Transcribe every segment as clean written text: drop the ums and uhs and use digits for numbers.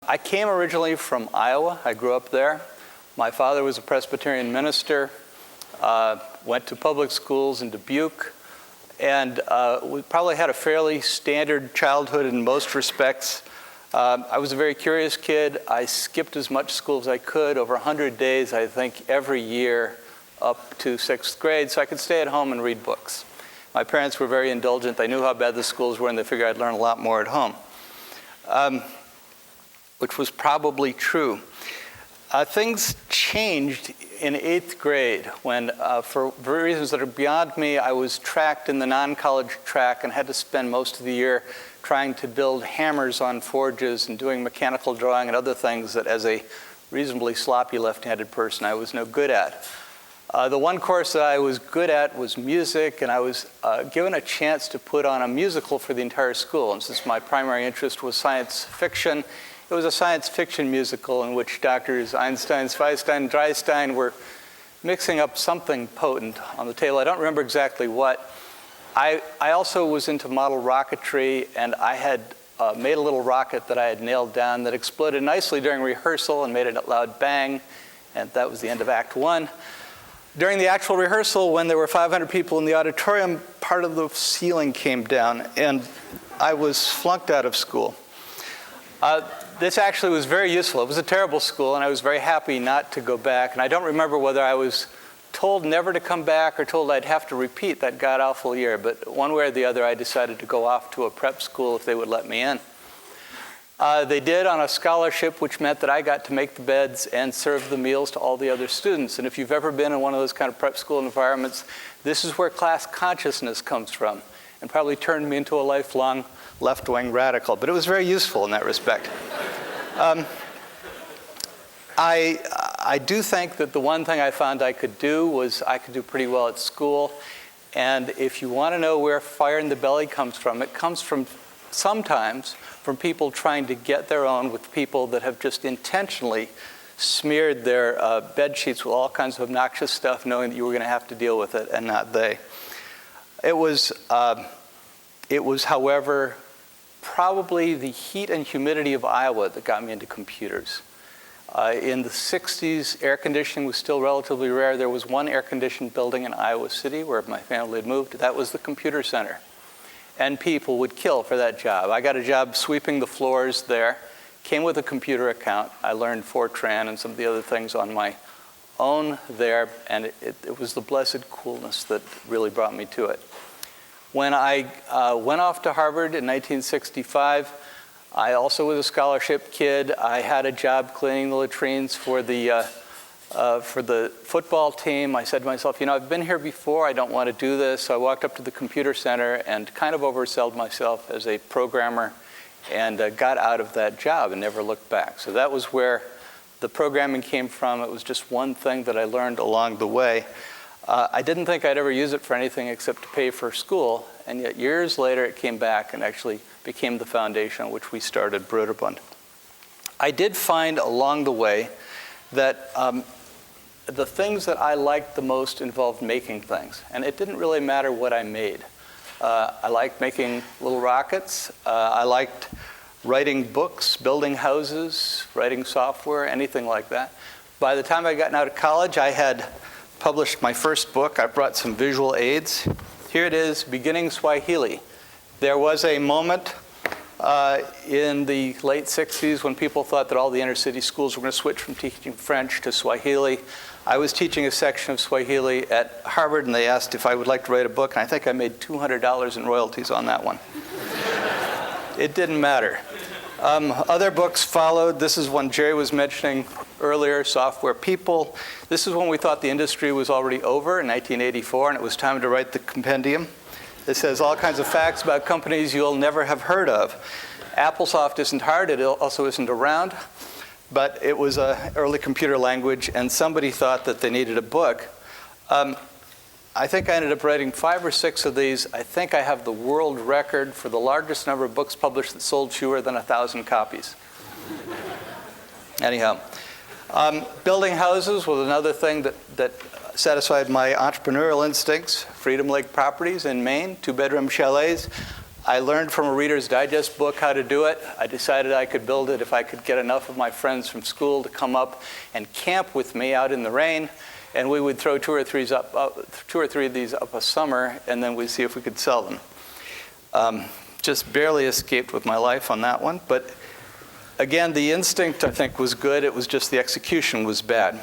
I came originally from Iowa. I grew up there. My father was a Presbyterian minister, went to public schools in Dubuque, and we probably had a fairly standard childhood in most respects. I was a very curious kid. I skipped as much school as I could, over 100 days, I think, every year up to 6th grade, so I could stay at home and read books. My parents were very indulgent. They knew how bad the schools were, and they figured I'd learn a lot more at home, which was probably true. Things changed in 8th grade when, for reasons that are beyond me, I was tracked in the non-college track and had to spend most of the year trying to build hammers on forges and doing mechanical drawing and other things that, as a reasonably sloppy left-handed person, I was no good at. The one course that I was good at was music, and I was given a chance to put on a musical for the entire school. And since my primary interest was science fiction, it was a science fiction musical in which Doctors Einstein, Feinstein, Dreistein were mixing up something potent on the table. I don't remember exactly what. I also was into model rocketry, and I had made a little rocket that I had nailed down that exploded nicely during rehearsal and made a loud bang, and that was the end of Act 1. During the actual rehearsal, when there were 500 people in the auditorium, part of the ceiling came down, and I was flunked out of school. This actually was very useful. It was a terrible school, and I was very happy not to go back. And I don't remember whether I was told never to come back or told I'd have to repeat that god-awful year. But one way or the other, I decided to go off to a prep school if they would let me in. They did on a scholarship, which meant that I got to make the beds and serve the meals to all the other students. And if you've ever been in one of those kind of prep school environments, this is where class consciousness comes from, and probably turned me into a lifelong left-wing radical. But it was very useful in that respect. I do think that the one thing I found I could do was I could do pretty well at school. And if you want to know where fire in the belly comes from, it comes from sometimes from people trying to get their own with people that have just intentionally smeared their bed sheets with all kinds of obnoxious stuff, knowing that you were going to have to deal with it and not they. It was, however, probably the heat and humidity of Iowa that got me into computers. In the 60s, air conditioning was still relatively rare. There was one air-conditioned building in Iowa City where my family had moved. That was the computer center. And people would kill for that job. I got a job sweeping the floors there, came with a computer account. I learned Fortran and some of the other things on my own there, and it was the blessed coolness that really brought me to it. When I went off to Harvard in 1965, I also was a scholarship kid. I had a job cleaning the latrines for the football team. I said to myself, you know, I've been here before. I don't want to do this. So I walked up to the computer center and kind of oversold myself as a programmer and got out of that job and never looked back. So that was where the programming came from. It was just one thing that I learned along the way. I didn't think I'd ever use it for anything except to pay for school, and yet years later it came back and actually became the foundation on which we started Broderbund. I did find along the way that the things that I liked the most involved making things, and it didn't really matter what I made. I liked making little rockets. I liked writing books, building houses, writing software, anything like that. By the time I got out of college, I had published my first book. I brought some visual aids. Here it is, Beginning Swahili. There was a moment in the late 60s when people thought that all the inner city schools were going to switch from teaching French to Swahili. I was teaching a section of Swahili at Harvard, and they asked if I would like to write a book, and I think I made $200 in royalties on that one. It didn't matter. Other books followed. This is one Jerry was mentioning earlier, Software People. This is when we thought the industry was already over in 1984, and it was time to write the compendium. This has all kinds of facts about companies you'll never have heard of. AppleSoft isn't hard. It also isn't around. But it was an early computer language, and somebody thought that they needed a book. I think I ended up writing 5 or 6 of these. I think I have the world record for the largest number of books published that sold fewer than 1,000 copies. Anyhow, building houses was another thing that satisfied my entrepreneurial instincts. Freedom Lake Properties in Maine, 2-bedroom chalets. I learned from a Reader's Digest book how to do it. I decided I could build it if I could get enough of my friends from school to come up and camp with me out in the rain. And we would throw two or three of these up a summer, and then we'd see if we could sell them. Just barely escaped with my life on that one. But again, the instinct, I think, was good. It was just the execution was bad.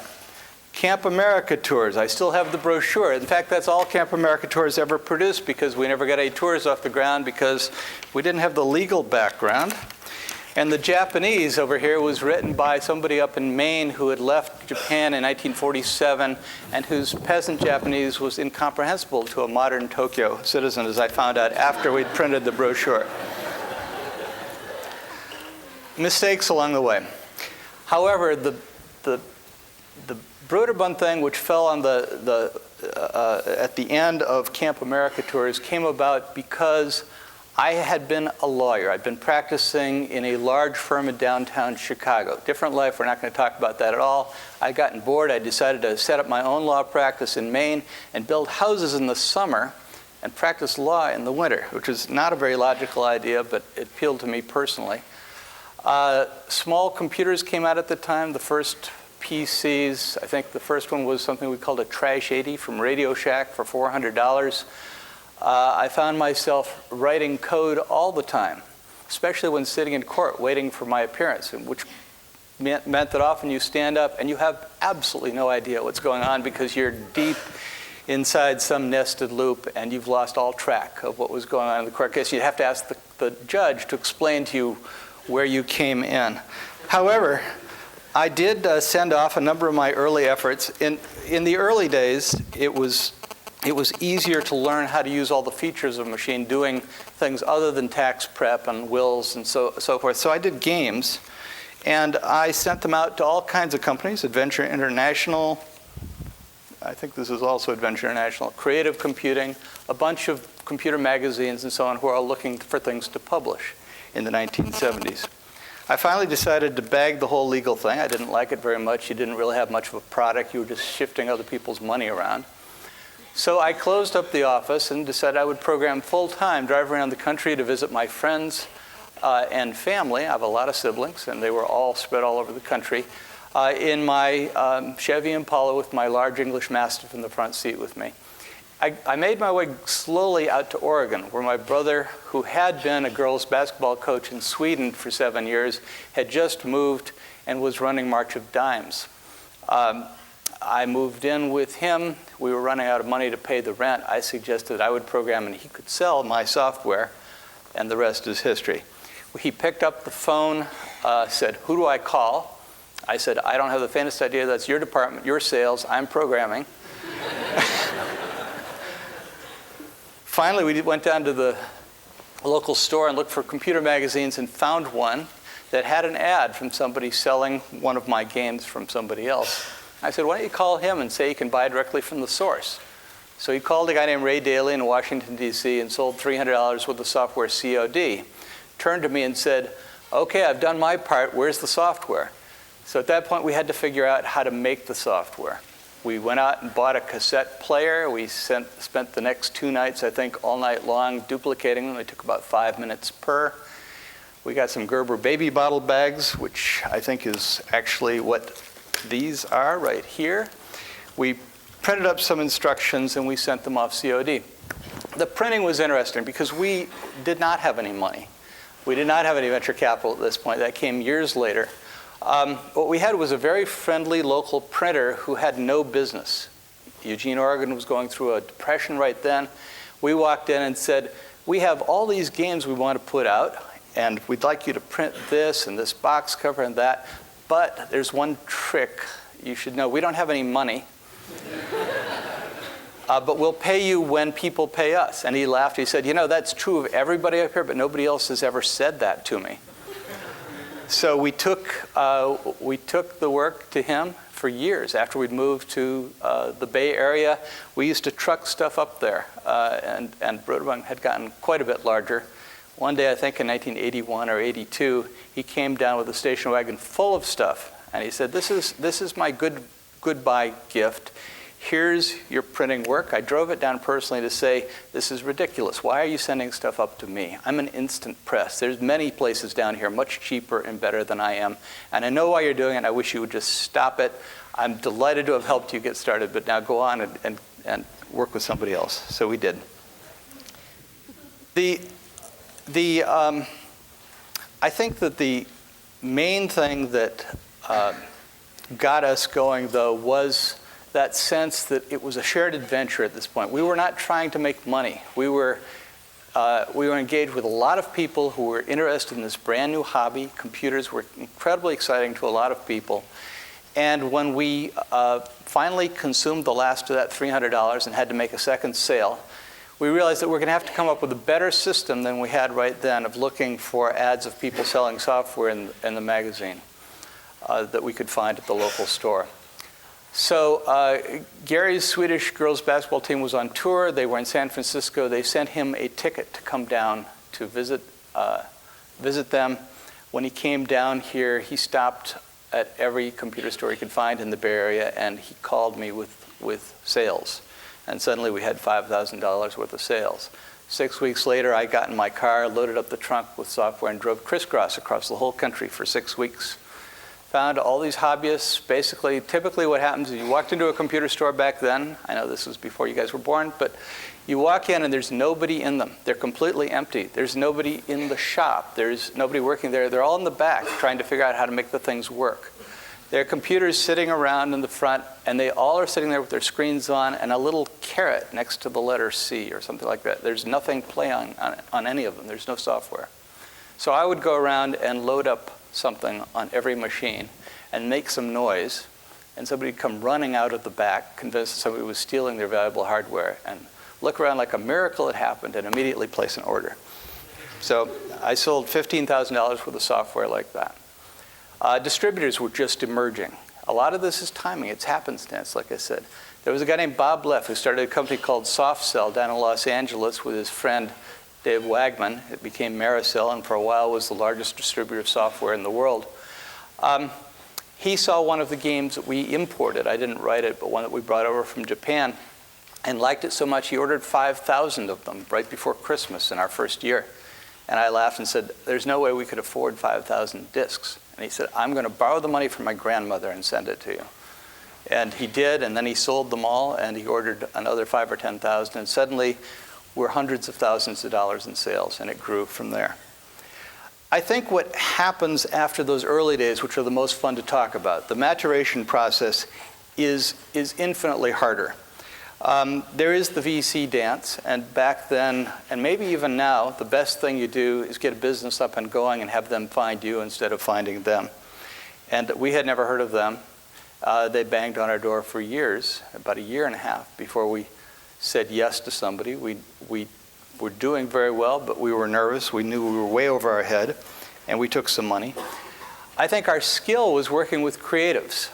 Camp America tours. I still have the brochure. In fact, that's all Camp America tours ever produced, because we never got any tours off the ground because we didn't have the legal background. And the Japanese over here was written by somebody up in Maine who had left Japan in 1947 and whose peasant Japanese was incomprehensible to a modern Tokyo citizen, as I found out after we'd printed the brochure. Mistakes along the way. However, the Broderbund thing, which fell on at the end of Camp America tours, came about because I had been a lawyer. I'd been practicing in a large firm in downtown Chicago. Different life, we're not going to talk about that at all. I'd gotten bored. I decided to set up my own law practice in Maine and build houses in the summer and practice law in the winter, which is not a very logical idea, but it appealed to me personally. Small computers came out at the time, the first PCs. I think the first one was something we called a Trash 80 from Radio Shack for $400. I found myself writing code all the time, especially when sitting in court waiting for my appearance, which meant that often you stand up and you have absolutely no idea what's going on because you're deep inside some nested loop and you've lost all track of what was going on in the court case. You'd have to ask the judge to explain to you where you came in. However, I did send off a number of my early efforts. In the early days, it was easier to learn how to use all the features of a machine doing things other than tax prep and wills and so forth. So I did games, and I sent them out to all kinds of companies, Adventure International, I think this is also Adventure International, Creative Computing, a bunch of computer magazines and so on who are all looking for things to publish in the 1970s. I finally decided to bag the whole legal thing. I didn't like it very much. You didn't really have much of a product. You were just shifting other people's money around. So I closed up the office and decided I would program full-time, drive around the country to visit my friends and family. I have a lot of siblings, and they were all spread all over the country, in my Chevy Impala with my large English Mastiff in the front seat with me. I made my way slowly out to Oregon, where my brother, who had been a girls' basketball coach in Sweden for 7 years, had just moved and was running March of Dimes. I moved in with him. We were running out of money to pay the rent. I suggested I would program and he could sell my software, and the rest is history. He picked up the phone, said, "Who do I call?" I said, "I don't have the faintest idea. That's your department, your sales. I'm programming." Finally, we went down to the local store and looked for computer magazines and found one that had an ad from somebody selling one of my games from somebody else. I said, "Why don't you call him and say you can buy directly from the source?" So he called a guy named Ray Daly in Washington, D.C. and sold $300 worth of software COD. Turned to me and said, "Okay, I've done my part. Where's the software?" So at that point, we had to figure out how to make the software. We went out and bought a cassette player. We spent the next 2 nights, I think, all night long duplicating them. They took about 5 minutes per. We got some Gerber baby bottle bags, which I think is actually what these are right here. We printed up some instructions and we sent them off COD. The printing was interesting because we did not have any money. We did not have any venture capital at this point. That came years later. What we had was a very friendly local printer who had no business. Eugene, Oregon was going through a depression right then. We walked in and said, "We have all these games we want to put out, and we'd like you to print this and this box cover and that, but there's one trick you should know. We don't have any money, but we'll pay you when people pay us." And he laughed. He said, "You know, that's true of everybody up here, but nobody else has ever said that to me." So we took the work to him for years. After we'd moved to the Bay Area, we used to truck stuff up there, and Broderbund had gotten quite a bit larger. One day, I think in 1981 or 82, he came down with a station wagon full of stuff, and he said, "This is my goodbye gift. here's your printing work. I drove it down personally to say, this is ridiculous. Why are you sending stuff up to me? I'm an instant press. There's many places down here much cheaper and better than I am. And I know why you're doing it. I wish you would just stop it. I'm delighted to have helped you get started, but now go on and work with somebody else. So we did. I think that the main thing that got us going, though, was that sense that it was a shared adventure at this point. We were not trying to make money. We were engaged with a lot of people who were interested in this brand new hobby. Computers were incredibly exciting to a lot of people. And when we finally consumed the last of that $300 and had to make a second sale, we realized that we're going to have to come up with a better system than we had right then of looking for ads of people selling software in the magazine that we could find at the local store. So Gary's Swedish girls basketball team was on tour. They were in San Francisco. They sent him a ticket to come down to visit them. When he came down here, he stopped at every computer store he could find in the Bay Area, and he called me with sales. And suddenly we had $5,000 worth of sales. 6 weeks later, I got in my car, loaded up the trunk with software, and drove crisscross across the whole country for 6 weeks. Found all these hobbyists. Basically, typically what happens is you walked into a computer store back then. I know this was before you guys were born, but you walk in and there's nobody in them. They're completely empty. There's nobody in the shop. There's nobody working there. They're all in the back trying to figure out how to make the things work. There are computers sitting around in the front, and they all are sitting there with their screens on and a little caret next to the letter C or something like that. There's nothing playing on any of them. There's no software. So I would go around and load up something on every machine and make some noise, and somebody would come running out of the back, convinced that somebody was stealing their valuable hardware, and look around like a miracle had happened and immediately place an order. So I sold $15,000 worth of software like that. Distributors were just emerging. A lot of this is timing. It's happenstance, like I said. There was a guy named Bob Leff who started a company called SoftCell down in Los Angeles with his friend Dave Wagman. It became Maricel, and for a while was the largest distributor of software in the world. He saw one of the games that we imported. I didn't write it, but one that we brought over from Japan, and liked it so much he ordered 5,000 of them right before Christmas in our first year. And I laughed and said, there's no way we could afford 5,000 discs. And he said, I'm going to borrow the money from my grandmother and send it to you. And he did, and then he sold them all, and he ordered another 5,000 or 10,000, and suddenly we're hundreds of thousands of dollars in sales, and it grew from there. I think what happens after those early days, which are the most fun to talk about, the maturation process is infinitely harder. There is the VC dance, and back then, and maybe even now, the best thing you do is get a business up and going and have them find you instead of finding them. And we had never heard of them. They banged on our door for years, about a year and a half, before we said yes to somebody. We were doing very well, but we were nervous. We knew we were way over our head, and we took some money. I think our skill was working with creatives.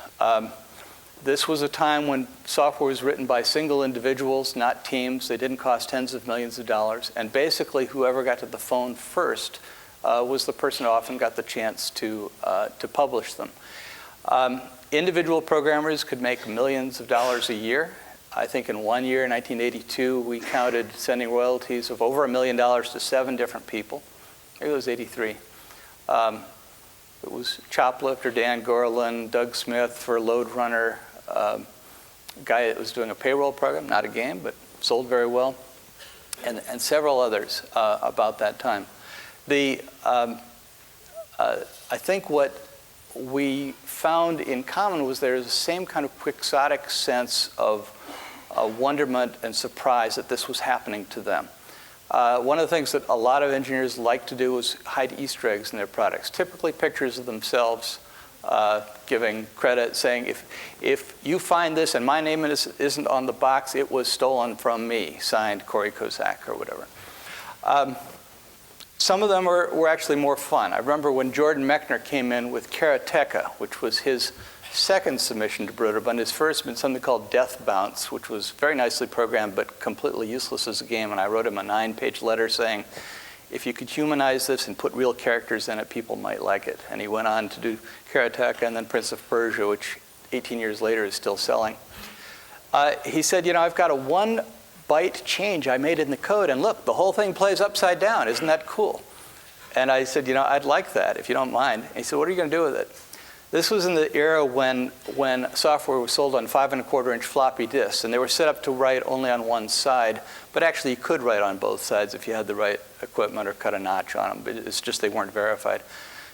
This was a time when software was written by single individuals, not teams. They didn't cost tens of millions of dollars. And basically, whoever got to the phone first was the person who often got the chance to publish them. Individual programmers could make millions of dollars a year. I think in 1 year, in 1982, we counted sending royalties of over $1 million to 7 different people. Maybe it was 83. It was Choplifter, Dan Gorlin, Doug Smith for LoadRunner, a guy that was doing a payroll program, not a game, but sold very well, and several others about that time. I think what we found in common was there's the same kind of quixotic sense of wonderment and surprise that this was happening to them. One of the things that a lot of engineers like to do is hide Easter eggs in their products, typically pictures of themselves giving credit, saying, if you find this and my name isn't on the box, it was stolen from me, signed Corey Kozak or whatever. Some of them were actually more fun. I remember when Jordan Mechner came in with Karateka, which was his second submission to Broderbund. His first had been something called Death Bounce, which was very nicely programmed but completely useless as a game. And I wrote him a 9-page letter saying, if you could humanize this and put real characters in it, people might like it. And he went on to do Karateka and then Prince of Persia, which 18 years later is still selling. he said, I've got a 1 byte change I made in the code, and look, the whole thing plays upside down. Isn't that cool? And I said, I'd like that, if you don't mind. And he said, what are you going to do with it? This was in the era when software was sold on 5¼ floppy disks, and they were set up to write only on one side, but actually you could write on both sides if you had the right equipment or cut a notch on them, but it's just they weren't verified.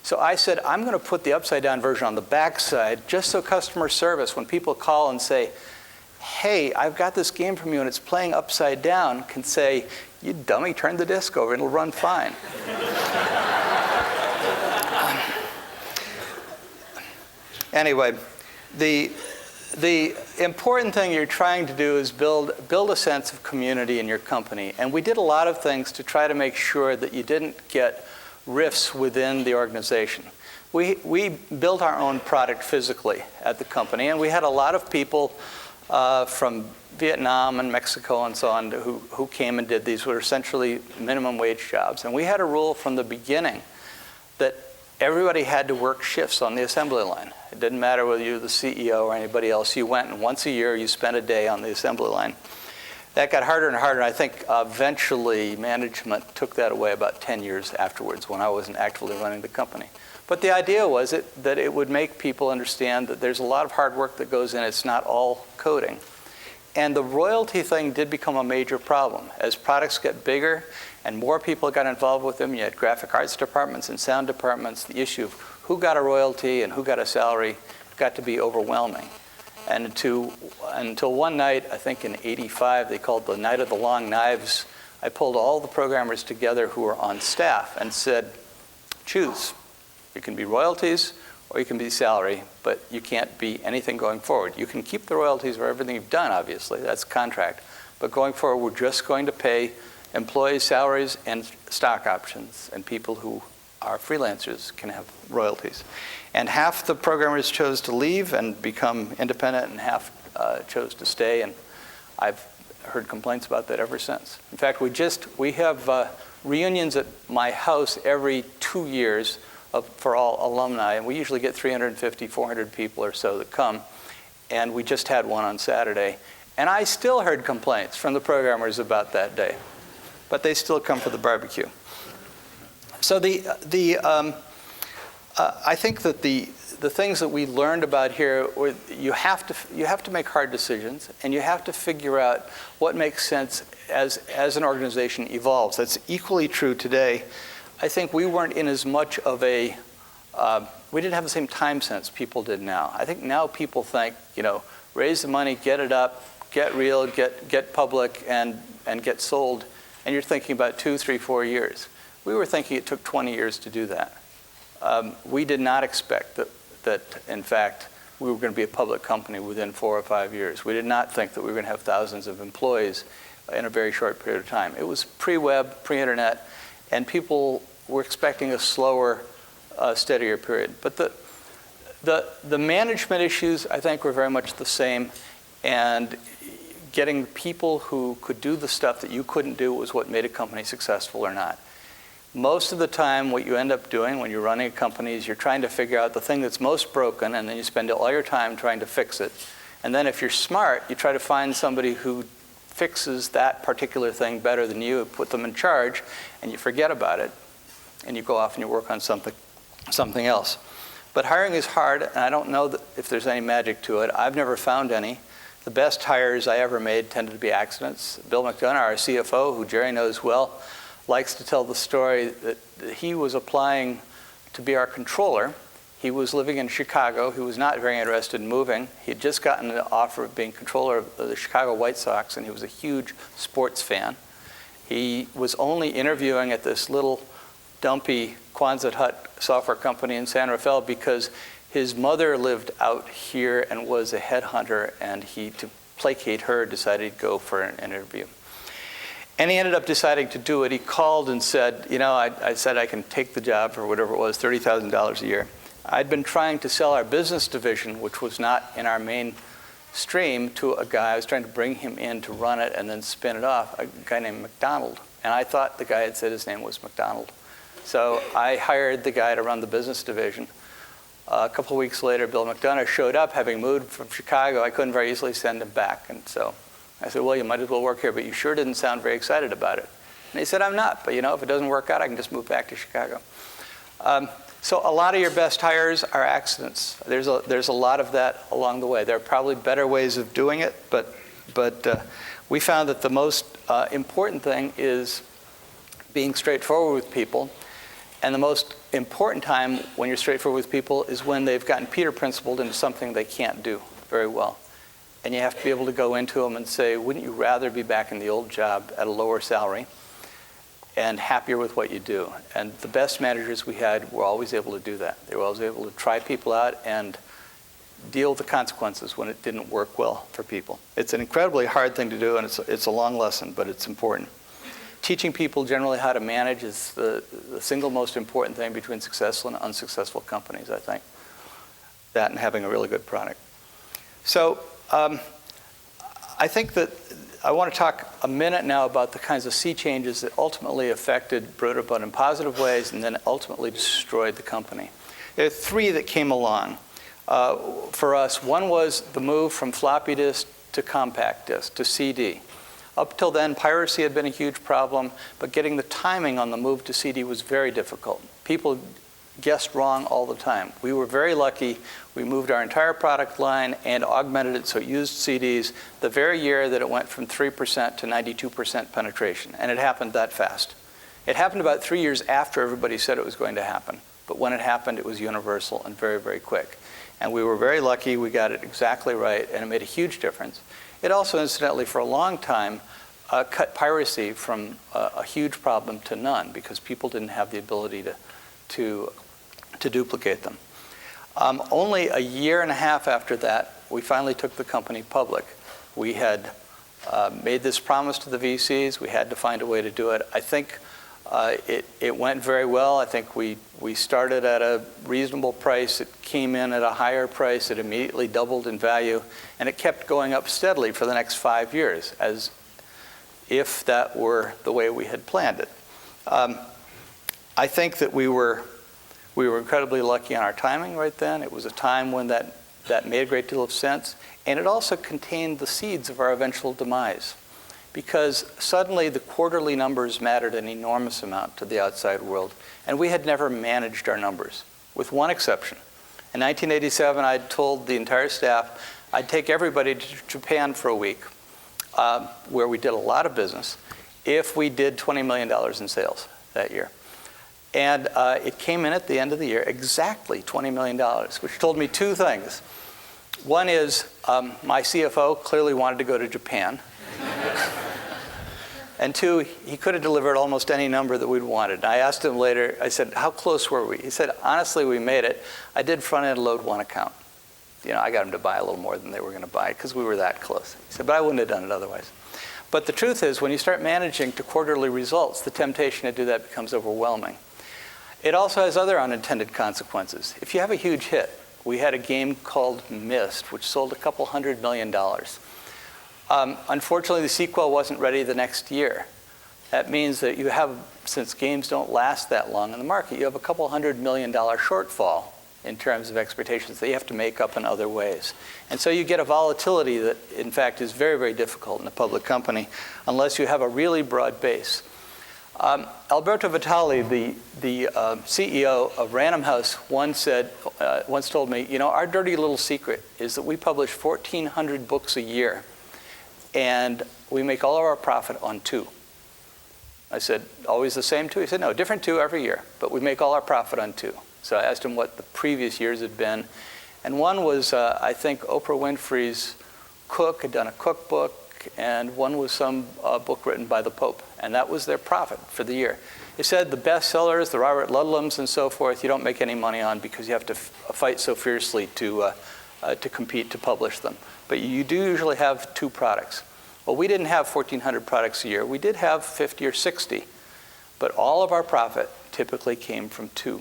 So I said, I'm going to put the upside down version on the back side, just so customer service, when people call and say, hey, I've got this game from you and it's playing upside down, can say, you dummy, turn the disk over, it'll run fine. Anyway, the important thing you're trying to do is build a sense of community in your company. And we did a lot of things to try to make sure that you didn't get rifts within the organization. We built our own product physically at the company, and we had a lot of people from Vietnam and Mexico and so on who came and did these. Were essentially minimum wage jobs. And we had a rule from the beginning that everybody had to work shifts on the assembly line. It didn't matter whether you were the CEO or anybody else. You went, and once a year you spent a day on the assembly line. That got harder and harder. I think eventually management took that away about 10 years afterwards when I wasn't actively running the company. But the idea was that it would make people understand that there's a lot of hard work that goes in. It's not all coding. And the royalty thing did become a major problem. As products get bigger and more people got involved with them, you had graphic arts departments and sound departments, the issue of who got a royalty and who got a salary got to be overwhelming. And until one night, I think in '85, they called the Night of the Long Knives, I pulled all the programmers together who were on staff and said, choose. You can be royalties or you can be salary, but you can't be anything going forward. You can keep the royalties for everything you've done, obviously. That's contract. But going forward, we're just going to pay employees' salaries and stock options, and people who are freelancers can have royalties. And half the programmers chose to leave and become independent, and half chose to stay, and I've heard complaints about that ever since. In fact, we have reunions at my house every 2 years for all alumni, and we usually get 350, 400 people or so that come, and we just had one on Saturday. And I still heard complaints from the programmers about that day, but they still come for the barbecue. So I think that the things that we learned about here were you have to make hard decisions, and you have to figure out what makes sense as an organization evolves. That's equally true today. I think we weren't in as much of we didn't have the same time sense people did now. I think now people think, raise the money, get it up, get real, get public, and get sold, and you're thinking about 2, 3, 4 years. We were thinking it took 20 years to do that. We did not expect that, in fact, we were going to be a public company within 4 or 5 years. We did not think that we were going to have thousands of employees in a very short period of time. It was pre-web, pre-internet, and people were expecting a slower, steadier period. But the management issues, I think, were very much the same, and getting people who could do the stuff that you couldn't do was what made a company successful or not. Most of the time, what you end up doing when you're running a company is you're trying to figure out the thing that's most broken, and then you spend all your time trying to fix it. And then if you're smart, you try to find somebody who fixes that particular thing better than you, put them in charge, and you forget about it, and you go off and you work on something else. But hiring is hard, and I don't know if there's any magic to it. I've never found any. The best hires I ever made tended to be accidents. Bill McDonough, our CFO, who Jerry knows well, likes to tell the story that he was applying to be our controller. He was living in Chicago. He was not very interested in moving. He had just gotten an offer of being controller of the Chicago White Sox, and he was a huge sports fan. He was only interviewing at this little dumpy Quonset hut software company in San Rafael because his mother lived out here and was a headhunter, and he, to placate her, decided to go for an interview. And he ended up deciding to do it. He called and said, I said I can take the job for whatever it was, $30,000 a year. I'd been trying to sell our business division, which was not in our main stream, to a guy. I was trying to bring him in to run it and then spin it off, a guy named McDonald. And I thought the guy had said his name was McDonald. So I hired the guy to run the business division. A couple of weeks later, Bill McDonough showed up, having moved from Chicago. I couldn't very easily send him back. And so I said, well, you might as well work here, but you sure didn't sound very excited about it. And he said, I'm not, but if it doesn't work out, I can just move back to Chicago. So a lot of your best hires are accidents. There's a lot of that along the way. There are probably better ways of doing it, but we found that the most important thing is being straightforward with people. And the most important time when you're straightforward with people is when they've gotten Peter principled into something they can't do very well. And you have to be able to go into them and say, wouldn't you rather be back in the old job at a lower salary and happier with what you do? And the best managers we had were always able to do that. They were always able to try people out and deal with the consequences when it didn't work well for people. It's an incredibly hard thing to do, and it's a long lesson, but it's important. Teaching people generally how to manage is the single most important thing between successful and unsuccessful companies, I think. That and having a really good product. So I think that I want to talk a minute now about the kinds of sea changes that ultimately affected Broderbund in positive ways and then ultimately destroyed the company. There are three that came along for us. One was the move from floppy disk to compact disk to CD. Up till then, piracy had been a huge problem, but getting the timing on the move to CD was very difficult. People guessed wrong all the time. We were very lucky. We moved our entire product line and augmented it so it used CDs the very year that it went from 3% to 92% penetration, and it happened that fast. It happened about 3 years after everybody said it was going to happen, but when it happened, it was universal and very, very quick. And we were very lucky. We got it exactly right, and it made a huge difference. It also, incidentally, for a long time, cut piracy from a huge problem to none because people didn't have the ability to duplicate them. Only a year and a half after that, we finally took the company public. We had made this promise to the VCs. We had to find a way to do it. I think it went very well. I think we started at a reasonable price. It came in at a higher price. It immediately doubled in value. And it kept going up steadily for the next 5 years, as if that were the way we had planned it. I think that we were incredibly lucky on our timing right then. It was a time when that made a great deal of sense. And it also contained the seeds of our eventual demise, because suddenly the quarterly numbers mattered an enormous amount to the outside world. And we had never managed our numbers, with one exception. In 1987, I'd told the entire staff I'd take everybody to Japan for a week, where we did a lot of business, if we did $20 million in sales that year. And it came in at the end of the year exactly $20 million, which told me two things. One is my CFO clearly wanted to go to Japan. And two, he could have delivered almost any number that we'd wanted. And I asked him later, I said, how close were we? He said, honestly, we made it. I did front-end load one account. I got them to buy a little more than they were going to buy because we were that close. He said, but I wouldn't have done it otherwise. But the truth is, when you start managing to quarterly results, the temptation to do that becomes overwhelming. It also has other unintended consequences. If you have a huge hit, we had a game called Myst, which sold a couple $100 million. Unfortunately, the sequel wasn't ready the next year. That means that you have, since games don't last that long in the market, you have a couple $100 million shortfall in terms of expectations that you have to make up in other ways. And so you get a volatility that, in fact, is very, very difficult in a public company unless you have a really broad base. Alberto Vitali, the CEO of Random House, once told me, our dirty little secret is that we publish 1,400 books a year, and we make all of our profit on 2. I said, always the same 2? He said, no, different 2 every year, but we make all our profit on 2. So I asked him what the previous years had been. And one was, I think, Oprah Winfrey's cook had done a cookbook, and one was some book written by the Pope. And that was their profit for the year. He said the bestsellers, the Robert Ludlums and so forth, you don't make any money on because you have to fight so fiercely to compete to publish them. But you do usually have 2 products. Well, we didn't have 1,400 products a year. We did have 50 or 60. But all of our profit typically came from 2.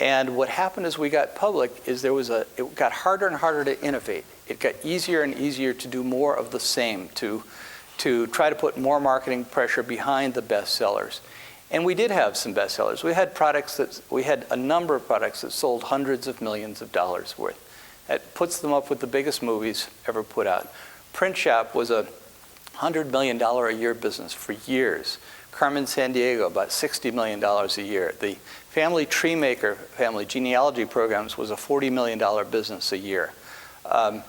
And what happened as we got public is it got harder and harder to innovate. It got easier and easier to do more of the same, to try to put more marketing pressure behind the bestsellers. And we did have some bestsellers. We had a number of products that sold hundreds of millions of dollars worth. That puts them up with the biggest movies ever put out. Print shop was a $100 million a year business for years. Carmen Sandiego, about $60 million a year. The Family Tree Maker, family genealogy programs was a $40 million business a year. The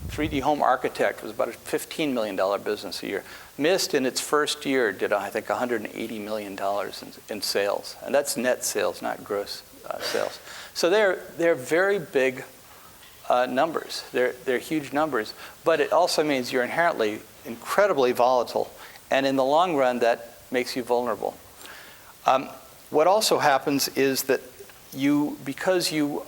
3D Home Architect was about a $15 million business a year. Mist in its first year did, I think, $180 million in sales. And that's net sales, not gross sales. So they're very big numbers. They're huge numbers. But it also means you're inherently incredibly volatile. And in the long run, that makes you vulnerable. What also happens is that because you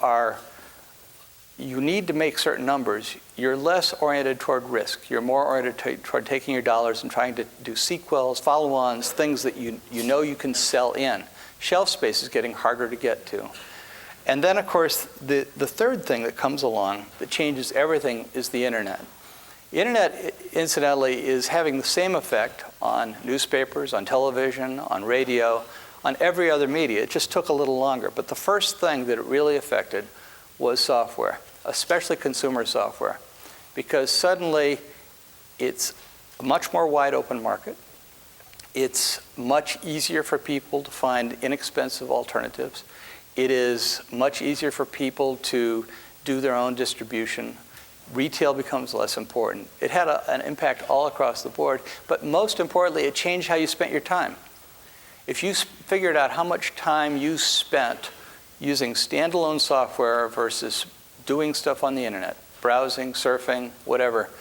need to make certain numbers, you're less oriented toward risk. You're more oriented toward taking your dollars and trying to do sequels, follow-ons, things that you know you can sell in. Shelf space is getting harder to get to. And then, of course, the third thing that comes along that changes everything is the internet. The internet, incidentally, is having the same effect on newspapers, on television, on radio, on every other media. It just took a little longer. But the first thing that it really affected was software, especially consumer software, because suddenly it's a much more wide open market. It's much easier for people to find inexpensive alternatives. It is much easier for people to do their own distribution. Retail becomes less important. It had an impact all across the board, but most importantly, it changed how you spent your time. If you figured out how much time you spent using standalone software versus doing stuff on the internet, browsing, surfing, whatever,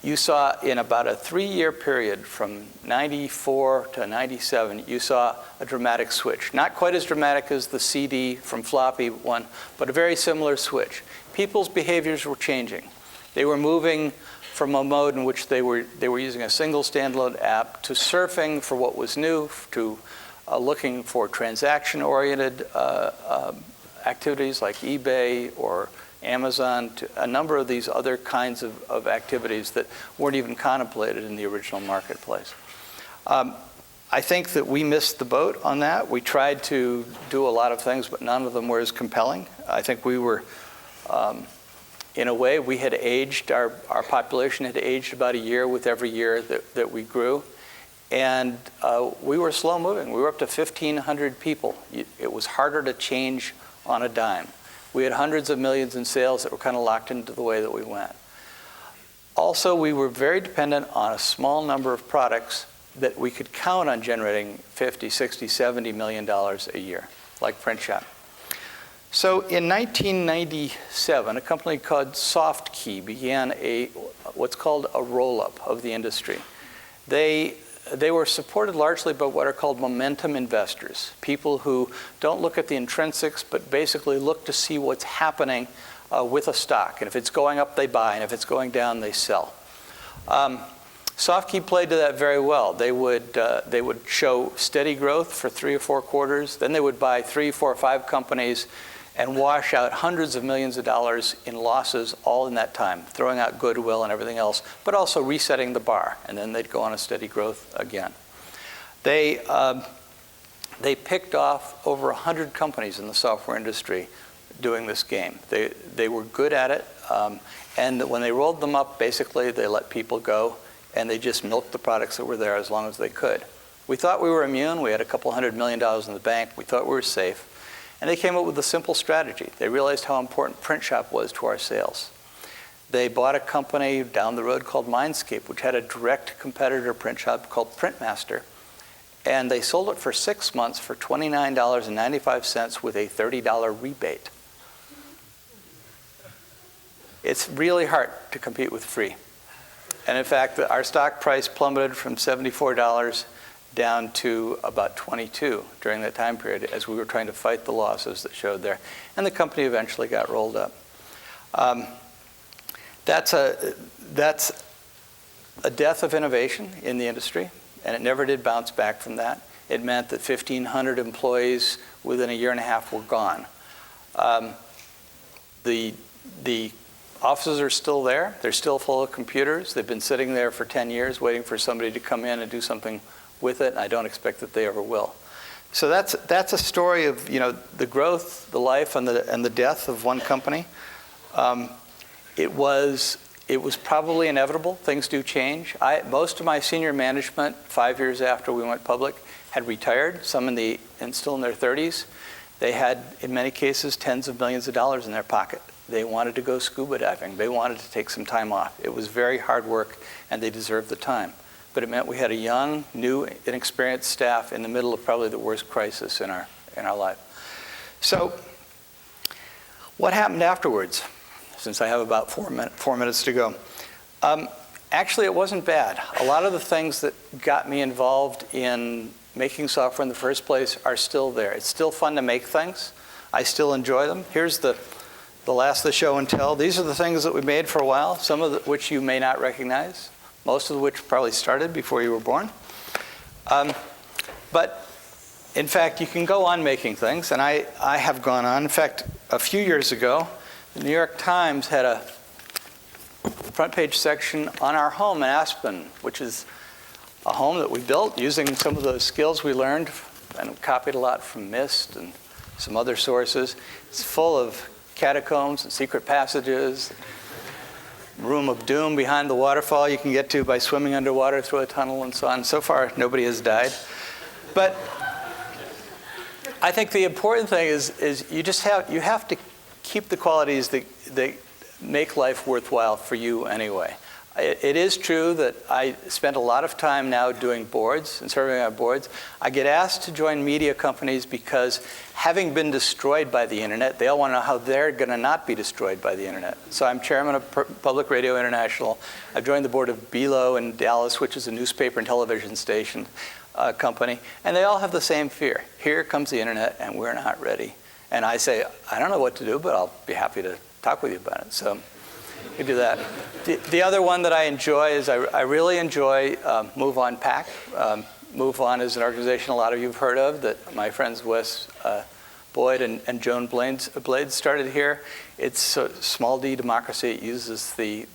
you saw in about a 3-year period from 94 to 97, you saw a dramatic switch. Not quite as dramatic as the CD from floppy one, but a very similar switch. People's behaviors were changing. They were moving from a mode in which they were using a single standalone app to surfing for what was new, to looking for transaction-oriented activities like eBay or Amazon, to a number of these other kinds of activities that weren't even contemplated in the original marketplace. I think that we missed the boat on that. We tried to do a lot of things, but none of them were as compelling. I think we were, in a way, we had aged, our population had aged about a year with every year that we grew. And we were slow moving. We were up to 1,500 people. It was harder to change on a dime. We had hundreds of millions in sales that were kind of locked into the way that we went. Also, we were very dependent on a small number of products that we could count on generating $50, $60, $70 million a year, like Print Shop. So in 1997, a company called SoftKey began what's called a roll-up of the industry. They were supported largely by what are called momentum investors, people who don't look at the intrinsics, but basically look to see what's happening with a stock. And if it's going up, they buy, and if it's going down, they sell. SoftKey played to that very well. They would show steady growth for 3 or 4 quarters. Then they would buy 3, 4, 5 companies and wash out hundreds of millions of dollars in losses all in that time, throwing out goodwill and everything else, but also resetting the bar, and then they'd go on a steady growth again. They picked off over 100 companies in the software industry doing this game. They were good at it, and when they rolled them up, basically they let people go, and they just milked the products that were there as long as they could. We thought we were immune. We had a couple $100 million in the bank. We thought we were safe. And they came up with a simple strategy. They realized how important Print Shop was to our sales. They bought a company down the road called Mindscape, which had a direct competitor print shop called Printmaster. And they sold it for 6 months for $29.95 with a $30 rebate. It's really hard to compete with free. And in fact, our stock price plummeted from $74 down to about 22 during that time period as we were trying to fight the losses that showed there. And the company eventually got rolled up. That's a death of innovation in the industry, and it never did bounce back from that. It meant that 1,500 employees within a year and a half were gone. The offices are still there. They're still full of computers. They've been sitting there for 10 years waiting for somebody to come in and do something with it, and I don't expect that they ever will. So that's a story of the growth, the life, and the death of one company. It was probably inevitable. Things do change. Most of my senior management, 5 years after we went public, had retired. Some and still in their 30s. They had, in many cases, tens of millions of dollars in their pocket. They wanted to go scuba diving. They wanted to take some time off. It was very hard work, and they deserved the time. But it meant we had a young, new, inexperienced staff in the middle of probably the worst crisis in our life. So what happened afterwards? Since I have about 4 minutes to go. Actually, it wasn't bad. A lot of the things that got me involved in making software in the first place are still there. It's still fun to make things. I still enjoy them. Here's the last of the show and tell. These are the things that we made for a while, some of which you may not recognize, most of which probably started before you were born. But in fact, you can go on making things, and I have gone on. In fact, a few years ago, the New York Times had a front page section on our home in Aspen, which is a home that we built using some of those skills we learned and copied a lot from MIST and some other sources. It's full of catacombs and secret passages, room of doom behind the waterfall you can get to by swimming underwater through a tunnel and so on. So far, nobody has died. But I think the important thing is you have to keep the qualities that make life worthwhile for you anyway. It is true that I spend a lot of time now doing boards and serving on boards. I get asked to join media companies because, having been destroyed by the internet, they all want to know how they're going to not be destroyed by the internet. So I'm chairman of Public Radio International. I've joined the board of BELO in Dallas, which is a newspaper and television station company. And they all have the same fear. Here comes the internet, and we're not ready. And I say, I don't know what to do, but I'll be happy to talk with you about it. So we do that. The other one that I enjoy is I really enjoy Move On PAC. Move On is an organization a lot of you have heard of that my friends Wes Boyd and Joan Blades started here. It's a small d democracy. It uses the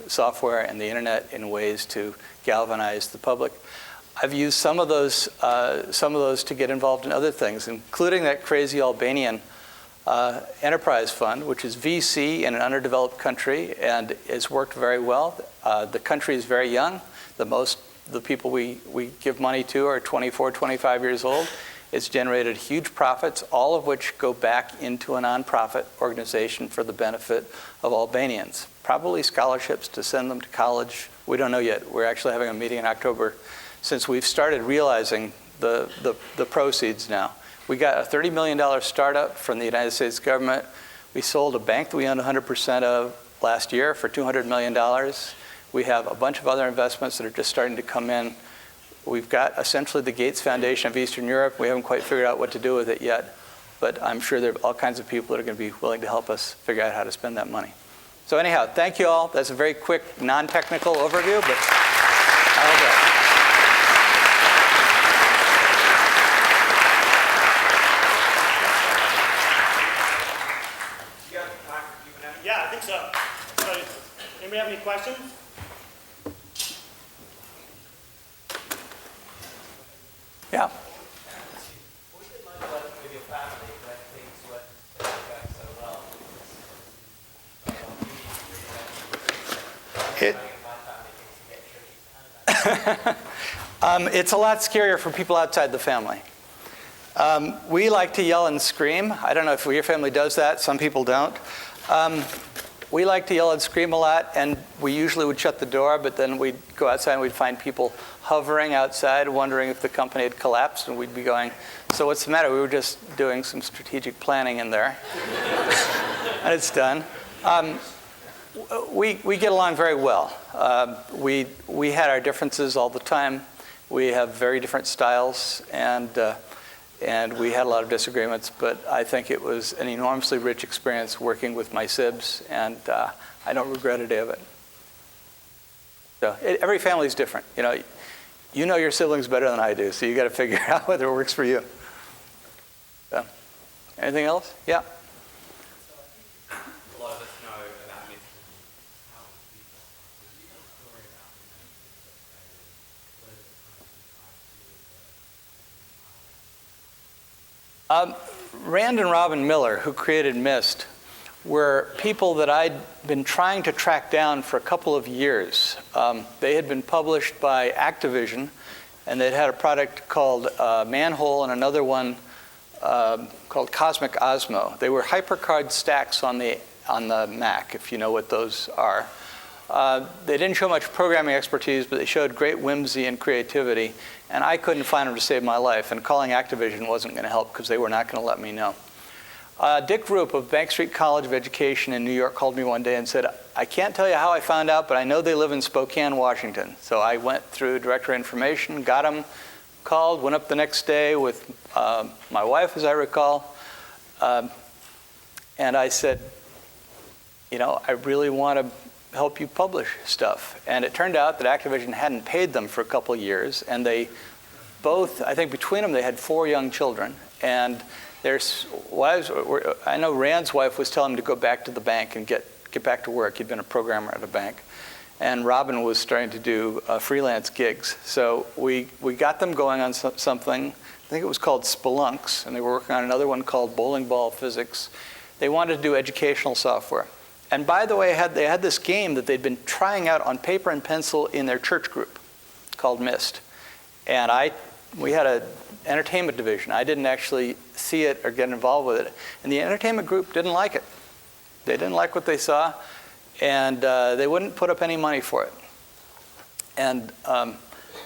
software and the internet in ways to galvanize the public. I've used some of those to get involved in other things, including that crazy Albanian enterprise fund, which is VC in an underdeveloped country, and it's worked very well. The country is very young. The people we give money to are 24, 25 years old. It's generated huge profits, all of which go back into a nonprofit organization for the benefit of Albanians. Probably scholarships to send them to college. We don't know yet. We're actually having a meeting in October since we've started realizing the proceeds now. We got a $30 million startup from the United States government. We sold a bank that we owned 100% of last year for $200 million. We have a bunch of other investments that are just starting to come in. We've got essentially the Gates Foundation of Eastern Europe. We haven't quite figured out what to do with it yet, but I'm sure there are all kinds of people that are going to be willing to help us figure out how to spend that money. So anyhow, thank you all. That's a very quick, non-technical overview, but I hope that. Yeah, I think so. Anybody have any questions? Yeah. What's it like with your family when things weren't going so well? It's a lot scarier for people outside the family. We like to yell and scream. I don't know if your family does that. Some people don't. We like to yell and scream a lot, and we usually would shut the door, but then we'd go outside and we'd find people hovering outside, wondering if the company had collapsed, and we'd be going, so what's the matter? We were just doing some strategic planning in there. And it's done. We get along very well. We had our differences all the time. We have very different styles, and we had a lot of disagreements, but I think it was an enormously rich experience working with my sibs, and I don't regret a day of it. So every family is different. You know your siblings better than I do, so you got to figure out whether it works for you. So, anything else? Yeah. So I think a lot of us know about myths and how people. Have you got a story about Rand and Robin Miller, who created Mist, were people that I'd been trying to track down for a couple of years. They had been published by Activision, and they'd had a product called Manhole and another one called Cosmic Osmo. They were HyperCard stacks on the Mac, if you know what those are. They didn't show much programming expertise, but they showed great whimsy and creativity, and I couldn't find them to save my life, and calling Activision wasn't going to help because they were not going to let me know. Dick Roop of Bank Street College of Education in New York called me one day and said, I can't tell you how I found out, but I know they live in Spokane, Washington. So I went through Directory Information, got them, called, went up the next day with my wife, as I recall, and I said, you know, I really want to help you publish stuff. And it turned out that Activision hadn't paid them for a couple of years, and they both, I think between them, they had 4 young children, and their wives, I know Rand's wife was telling him to go back to the bank and get back to work. He'd been a programmer at a bank. And Robin was starting to do freelance gigs. So we got them going on something, I think it was called Spelunks, and they were working on another one called Bowling Ball Physics. They wanted to do educational software. And by the way, they had this game that they'd been trying out on paper and pencil in their church group called Mist. And we had an entertainment division. I didn't actually see it or get involved with it. And the entertainment group didn't like it. They didn't like what they saw, and they wouldn't put up any money for it. And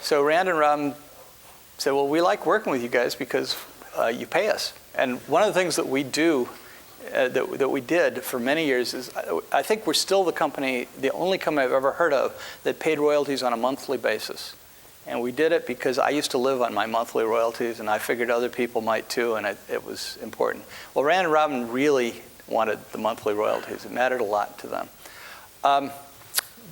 so Rand and Robin said, well, we like working with you guys because you pay us. And one of the things that we do, that we did for many years is, I think we're still the only company I've ever heard of that paid royalties on a monthly basis. And we did it because I used to live on my monthly royalties, and I figured other people might too, and it was important. Well, Rand and Robin really wanted the monthly royalties. It mattered a lot to them.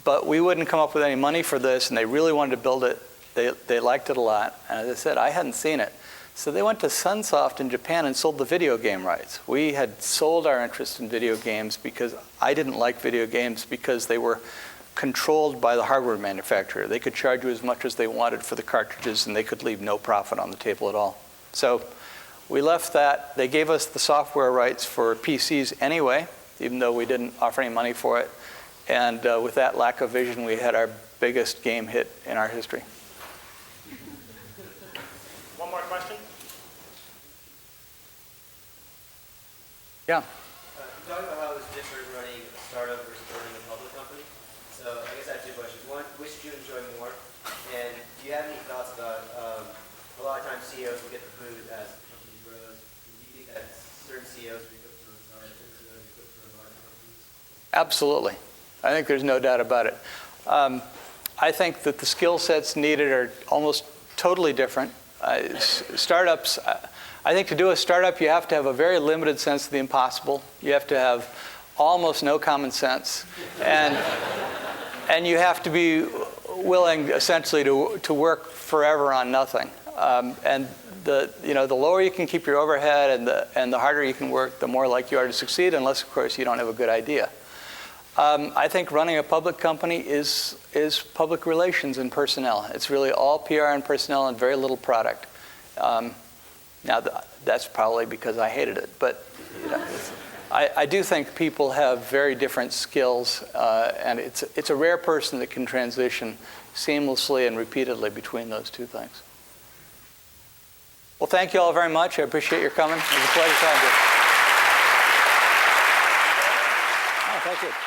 But we wouldn't come up with any money for this, and they really wanted to build it. They liked it a lot. And as I said, I hadn't seen it. So they went to Sunsoft in Japan and sold the video game rights. We had sold our interest in video games because I didn't like video games because they were controlled by the hardware manufacturer. They could charge you as much as they wanted for the cartridges, and they could leave no profit on the table at all. So we left that. They gave us the software rights for PCs anyway, even though we didn't offer any money for it. And with that lack of vision, we had our biggest game hit in our history. One more question? Yeah. You talked about how it was different running a startup versus running a public company. So I guess I have 2 questions. One, which do you enjoy more? And do you have any thoughts about, a lot of times CEOs will get the boot as the company grows. Do you think that certain CEOs will be put through a startup, certain CEOs will be put through a large companies? Absolutely. I think there's no doubt about it. I think that the skill sets needed are almost totally different. Startups, I think to do a startup, you have to have a very limited sense of the impossible. You have to have almost no common sense. And you have to be willing, essentially, to work forever on nothing. And the lower you can keep your overhead and the harder you can work, the more likely you are to succeed, unless, of course, you don't have a good idea. I think running a public company is public relations and personnel. It's really all PR and personnel and very little product. Now, that's probably because I hated it. But I do think people have very different skills, and it's a rare person that can transition seamlessly and repeatedly between those 2 things. Well, thank you all very much. I appreciate your coming. It was a pleasure talking to you. Oh, thank you.